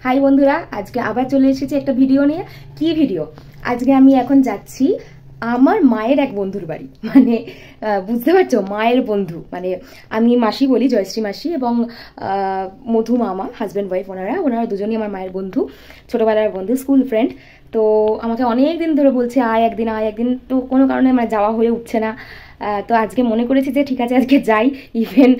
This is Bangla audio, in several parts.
হাই বন্ধুরা, আজকে আবার চলে এসেছি একটা ভিডিও নিয়ে। কি ভিডিও? আজকে আমি এখন যাচ্ছি আমার মায়ের এক বন্ধুর বাড়ি। মানে বুঝতে পারছো, মায়ের বন্ধু। মানে আমি মাসি বলি, জয়শ্রী মাসি, এবং মধু মামা, হাজব্যান্ড ওয়াইফ। ওনারা দুজনই আমার মায়ের বন্ধু, ছোটোবেলার বন্ধু, স্কুল ফ্রেন্ড। তো আমাকে অনেক দিন ধরে বলছে আয় একদিন, তো কোনো কারণে আমার যাওয়া হয়ে উঠছে না। তো আজকে মনে করেছি যে ঠিক আছে আজকে যাই। ইভেন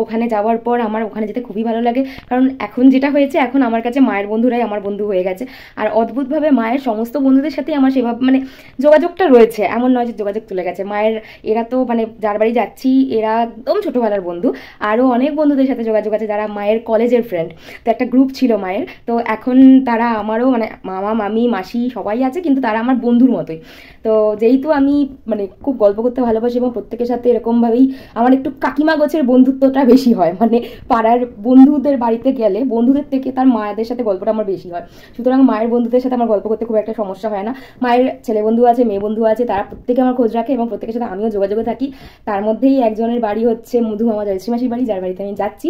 ওখানে যাওয়ার পর আমার ওখানে যেতে খুবই ভালো লাগে, কারণ এখন যেটা হয়েছে, এখন আমার কাছে মায়ের বন্ধুরাই আমার বন্ধু হয়ে গেছে। আর অদ্ভুতভাবে মায়ের সমস্ত বন্ধুদের সাথেই আমার সেভাবে মানে যোগাযোগটা রয়েছে, এমন নয় যে যোগাযোগ চলে গেছে। মায়ের এরা তো মানে যার বাড়ি যাচ্ছি এরা একদম ছোটোবেলার বন্ধু। আরও অনেক বন্ধুদের সাথে যোগাযোগ আছে যারা মায়ের কলেজের ফ্রেন্ড। তো একটা গ্রুপ ছিল মায়ের, তো এখন তারা আমারও মানে মামা মামি মাসি সবাই আছে, কিন্তু তারা আমার বন্ধুর মতোই। তো যেহেতু আমি মানে খুব গল্প করতে ভালোবাসি এবং প্রত্যেকের সাথে এরকমভাবেই আমার একটু কাকিমা গোছের বন্ধুত্বটা বেশি হয়। মানে পাড়ার বন্ধুদের বাড়িতে গেলে বন্ধুদের থেকে তার মায়েদের সাথে গল্পটা আমার বেশি হয়। সুতরাং মায়ের বন্ধুদের সাথে আমার গল্প করতে খুব একটা সমস্যা হয় না। মায়ের ছেলে বন্ধু আছে, মেয়ে বন্ধু আছে, তারা প্রত্যেকে আমার খোঁজ রাখে এবং প্রত্যেকের সাথে আমিও যোগাযোগে থাকি। তার মধ্যেই একজনের বাড়ি হচ্ছে মধু মামা, জয়শ্রী মাসির বাড়ি, যার বাড়িতে আমি যাচ্ছি।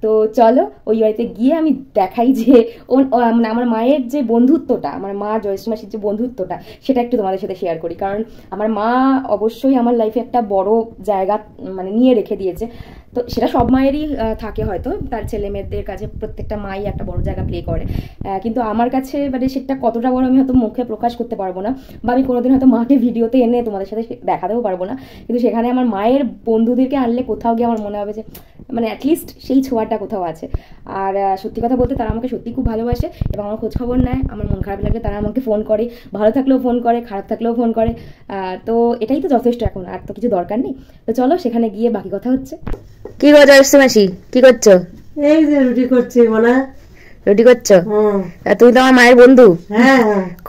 তো চলো ওই বাড়িতে গিয়ে আমি দেখাই যে মানে আমার মায়ের যে বন্ধুত্বটা, আমার মা জয়শ্রী মাসির যে বন্ধুত্বটা, সেটা একটু তোমাদের সাথে শেয়ার করি। কারণ আমার মা অবশ্যই আমার লাইফে একটা বড় জায়গা মানে নিয়ে রেখে দিয়েছে। তো সেটা সব মায়েরই থাকে, হয়তো তার ছেলে মেয়েদের কাছে প্রত্যেকটা মাই একটা বড় জায়গা প্লে করে, কিন্তু আমার কাছে মানে সেটা কতটা বড় আমি হয়তো মুখে প্রকাশ করতে পারবো না, বা আমি কোনোদিন হয়তো মাকে ভিডিওতে এনে তোমাদের সাথে দেখাতেও পারবো না। কিন্তু সেখানে আমার মায়ের বন্ধুদেরকে আনলে কোথাও গিয়ে আমার মনে হবে যে মানে অ্যাটলিস্ট সেই ছোঁয়াটা কোথাও আছে। আর সত্যি কথা বলতে তারা আমাকে সত্যি খুব ভালোবাসে এবং আমার খোঁজ খবর নেয়। আমার মন খারাপ লাগলে তারা আমাকে ফোন করে, ভালো থাকলেও ফোন করে, খারাপ থাকলেও ফোন করে। তো এটাই তো যথেষ্ট, এখন আর তো কিছু দরকার নেই। তো চলো সেখানে গিয়ে বাকি কথা হচ্ছে। কি গো জয়শ্রী মাসি, কি করছো? এই যে রুটি করছি। বলা রুটি করছো? তুমি তো আমার মায়ের বন্ধু। হ্যাঁ।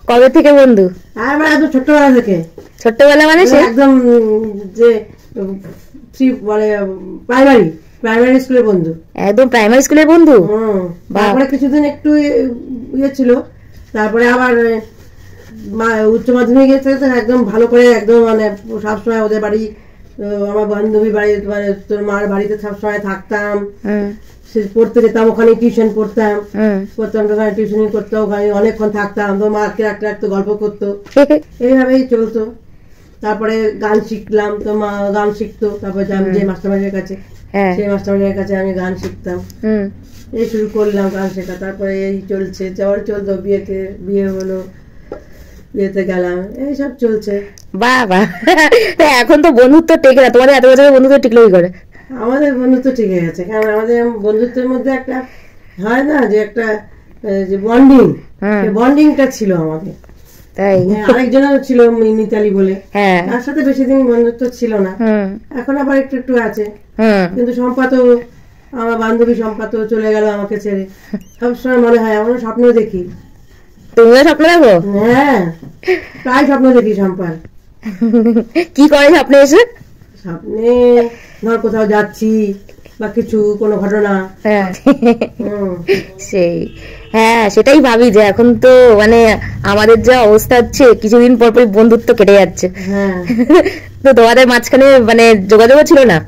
কবে থেকে বন্ধু? আমার একদম ছোট্টবেলা থেকে। ছোট্টবেলা মানে সে একদম যে মানে প্রাইমারি স্কুলের বন্ধু। একদম প্রাইমারি স্কুলের বন্ধু। তারপরে কিছুদিন একটু ইয়ে ছিল, তারপরে আবার উচ্চ মাধ্যমিক গেছে, একদম ভালো করে একদম মানে সবসময় ওদের বাড়ি, আমার বান্ধবী বাড়ি মানে তোর মার বাড়িতে সবসময় থাকতাম, পড়তে যেতাম, ওখানে টিউশন পড়তাম, ওখানে টিউশন করতো, ওখানে অনেকক্ষণ থাকতাম। তোর মাকে রাখতে রাখতে গল্প করতো, এইভাবেই চলতো। তারপরে গান শিখলাম, তো মা গান শিখতো। তারপরে যে মাস্টারমশাইয়ের কাছে, সেই মাস্টারমশাইয়ের কাছে আমি গান শিখতাম। এই শুরু করলাম গান শেখা। তারপরে এই চলছে, চলতো, বিয়ে হলো, বিয়েতে গেলাম, এইসব চলছে। বাবা, এখন তো বন্ধুত্ব টেকে না। তোমাদের এত বছরের বন্ধুত্ব টিকলো কি করে? আমাদের বন্ধুত্ব টিকে গেছে, কারণ আমাদের বন্ধুত্বের মধ্যে একটা হয় না যে একটা যে বন্ডিংটা ছিল আমাদের। তাই আরেকজনের ছিল মিতালি বলে, তার সাথে বেশি দিন বন্ধুত্ব ছিল না, এখন আবার একটু একটু আছে। কিন্তু সম্পাতও, আমার বান্ধবী সম্পাতও চলে গেল আমাকে ছেড়ে। সবসময় মনে হয়, আমরা স্বপ্ন দেখি। তুমিও স্বপ্ন দেখো? হ্যাঁ, প্রায় স্বপ্ন দেখি সম্পার। কি করে স্বপ্নে এসে? স্বপ্নে ধর কোথাও যাচ্ছি বা কিছু কোনো ঘটনা, সেই সেটাই ভাবি যে এখন তো মানে আমাদের যা অবস্থা হচ্ছে, কিছুদিন পর পর বন্ধুত্ব কেটে যাচ্ছে। তো তোমাদের মাঝখানে মানে যোগাযোগ ছিল না?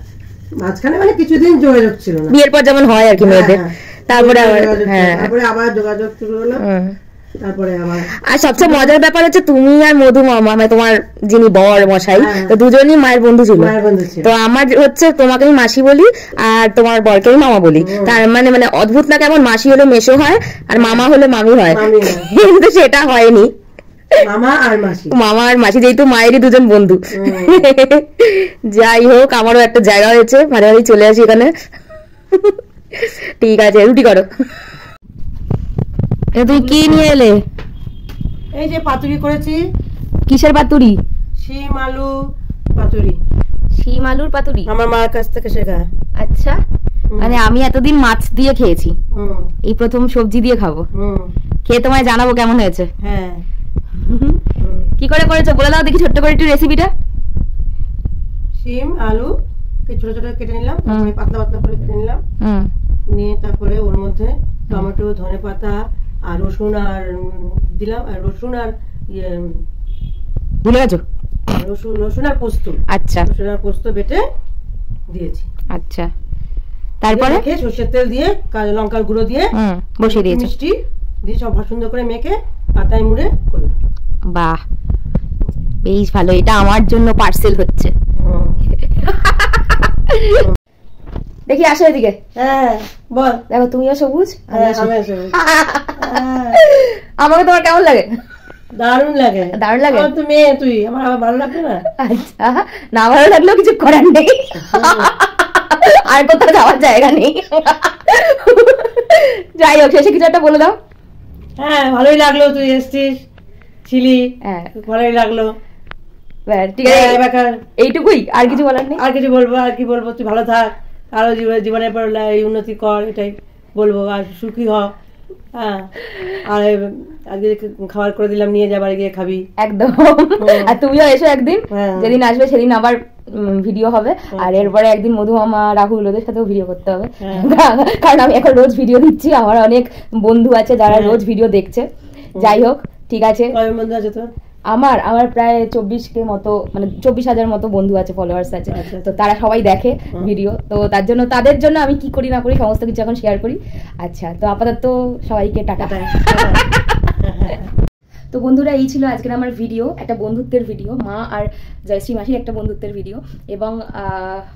মাঝখানে মানে কিছুদিন যোগাযোগ ছিল না, বিয়ের পর যেমন হয় আর কি মেয়েদের। তারপরে আবার যোগাযোগ শুরু হলো। তারপরে আর সবচেয়ে মজার ব্যাপার হচ্ছে তুমি আর মধু মামা, মানে তোমার যিনি বর মশাই, তো দুজনই মায়ের বন্ধু ছিল। তো আমার হচ্ছে তোমাকে আমি মাসি বলি আর তোমার বরকে আমি মামা বলি। তার মানে মানে অদ্ভুত না কেমন? মাসি হলে মেশো হয় আর মামা হলে মামি হয়, কিন্তু সেটা হয়নি। মামা আর মাসি যেহেতু মায়েরই দুজন বন্ধু। যাই হোক, আমারও একটা জায়গা হয়েছে, ভালোভাবেই চলে আসি এখানে। ঠিক আছে, রুটি করো। তুই কি নিয়ে এলে? এই যে পাতুরি করেছি। কিসের পাতুরি? শিম আলু পাতুরি। শিম আলুর পাতুরি আমার মার কাছ থেকে শেখা। আচ্ছা, মানে আমি এতদিন মাছ দিয়ে খেয়েছি, এই প্রথম সবজি দিয়ে খাবো। খেয়ে তোমায় জানাবো কেমন হয়েছে। হ্যাঁ, কি করে করেছো বলে দাও দেখি, ছোট্ট করে একটু রেসিপিটা। শিম আলু ছোট ছোট কেটে নিলাম, পাতলা পাতলা করে কেটে নিলাম, নিয়ে তারপরে ওর মধ্যে টমেটো, ধনেপাতা আর রসুন আর দিলাম, আর রসুন আর ভুলে গেছো? রসুন আর পোস্ত। আচ্ছা, রসুন আর পোস্ত বেটে দিয়েছি। আচ্ছা, তারপরে সর্ষের তেল দিয়ে লঙ্কার গুঁড়ো দিয়ে বসিয়ে দিয়েছো, মিষ্টি দিয়ে সব সুন্দর করে মেখে পাতায় মুড়ে করলাম। বাহ বেশ ভালো, এটা আমার জন্য পার্সেল হচ্ছে। দেখি আসো এদিকে। হ্যাঁ বল। দেখো তুমিও সবুজ, হ্যাঁ আমাকে তোমার কেমন লাগে? দারুণ লাগে। দারুণ লাগে? তো মেয়ে তুই, আমার আবার ভালো লাগবে না? আচ্ছা, না ভালো লাগলেও কিছু করার নেই, আর কোথাও যাওয়ার জায়গা নেই। যাই হোক, শেষে কিছু একটা বলে দাও। হ্যাঁ ভালোই লাগলো, তুই এসছিস, ছিলি, ভালোই লাগলো। ঠিক আছে, এইটুকুই, আর কিছু বলার নেই। আর কিছু বলবো? আর কি বলবো, তুই ভালো থাক, আরো জীবনের পর উন্নতি কর, এটাই বলবো। আর সুখী হ। হ্যাঁ, আর আজকে খাবার করে দিলাম, নিয়ে যা, বাড়ি গিয়ে খাবি। একদম। আর তুমিও এসো একদিন, যেদিন আসবে সেদিন আবার ভিডিও হবে। আর এরপরে একদিন মধু মামা, রাহুল, ওদের সাথেও ভিডিও করতে হবে, কারণ আমি এখন রোজ ভিডিও দিচ্ছি। আমার অনেক বন্ধু আছে যারা রোজ ভিডিও দেখছে। যাই হোক, ঠিক আছে। কয় বন্ধু আছে তোর? আমার প্রায় 24K মতো, মানে 24,000 মতো বন্ধু আছে, ফলোয়ার্স আছে। তো তারা সবাই দেখে ভিডিও, তো তার জন্য তাদের জন্য আমি কি করি না করি সমস্ত কিছু এখন শেয়ার করি। আচ্ছা, তো আপাতত সবাইকে টাটা। তো বন্ধুরা, এই ছিল আজকের আমার ভিডিও, একটা বন্ধুত্বের ভিডিও, মা আর জয়শ্রী মাসির একটা বন্ধুত্বের ভিডিও। এবং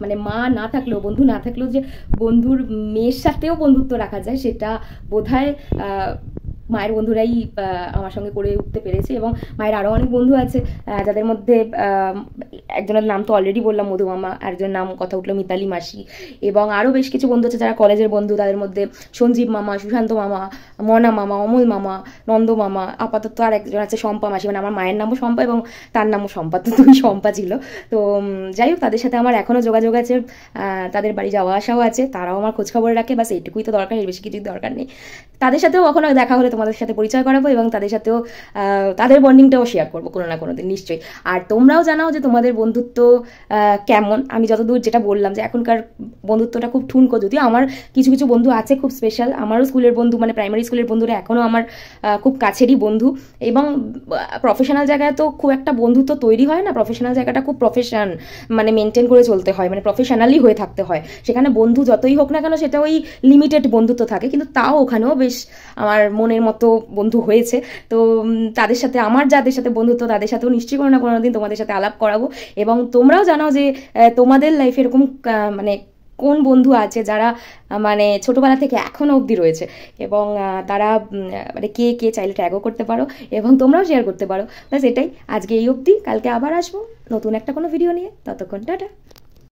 মানে মা না থাকলেও, বন্ধু না থাকলেও যে বন্ধুর মেয়ের সাথেও বন্ধুত্ব রাখা যায়, সেটা বোধহয় মায়ের বন্ধুরাই আমার সঙ্গে করে উঠতে পেরেছে। এবং মায়ের আরও অনেক বন্ধু আছে, যাদের মধ্যে একজনের নাম তো অলরেডি বললাম, মধু মামা, আরেকজনের নাম কথা উঠলো মিতালি মাসি, এবং আরও বেশ কিছু বন্ধু আছে যারা কলেজের বন্ধু। তাদের মধ্যে সঞ্জীব মামা, সুশান্ত মামা, মনা মামা, অমল মামা, নন্দ মামা, আপাতত আর একজন আছে শম্পা মাসি, মানে আমার মায়ের নামও শম্পা এবং তার নামও শম্পা, তো দুই শম্পা ছিল। তো যাই হোক, তাদের সাথে আমার এখনও যোগাযোগ আছে, তাদের বাড়ি যাওয়া আসাও আছে, তারাও আমার খোঁজখবর রাখে, বাস এইটুকুই তো দরকার, এর বেশি কিছুই দরকার নেই। তাদের সাথেও কখনো দেখা হলে তোমাদের সাথে পরিচয় করাবো, এবং তাদের সাথেও তাদের বন্ডিংটাও শেয়ার করবো কোনো না কোনো দিন নিশ্চয়ই। আর তোমরাও জানাও যে তোমাদের বন্ধুত্ব কেমন। আমি যতদূর যেটা বললাম যে এখনকার বন্ধুত্বটা খুব ঠুনকো, যদিও আমার কিছু কিছু বন্ধু আছে খুব স্পেশাল। আমারও স্কুলের বন্ধু, মানে প্রাইমারি স্কুলের বন্ধুরা এখনও আমার খুব কাছেরই বন্ধু। এবং প্রফেশনাল জায়গায় তো খুব একটা বন্ধুত্ব তৈরি হয় না, প্রফেশনাল জায়গাটা খুব প্রফেশন মানে মেনটেন করে চলতে হয়, মানে প্রফেশনালি হয়ে থাকতে হয়। সেখানে বন্ধু যতই হোক না কেন, সেটা ওই লিমিটেড বন্ধুত্ব থাকে, কিন্তু তাও ওখানেও বেশ আমার মনের মতো বন্ধু হয়েছে। তো তাদের সাথে, আমার যাদের সাথে বন্ধুত্ব, তাদের সাথেও নিশ্চয়ই কোনো না কোনো দিন তোমাদের সাথে আলাপ করাবো। এবং তোমরাও জানাও যে তোমাদের লাইফে এরকম মানে কোন বন্ধু আছে যারা মানে ছোটবেলা থেকে এখনো অবধি রয়েছে, এবং তারা মানে কে কে চাইলে ট্যাগও করতে পারো, এবং তোমরাও শেয়ার করতে পারো। ব্যাস এটাই, আজকে এই অবধি। কালকে আবার আসবো নতুন একটা কোনো ভিডিও নিয়ে, ততক্ষণ টাটা।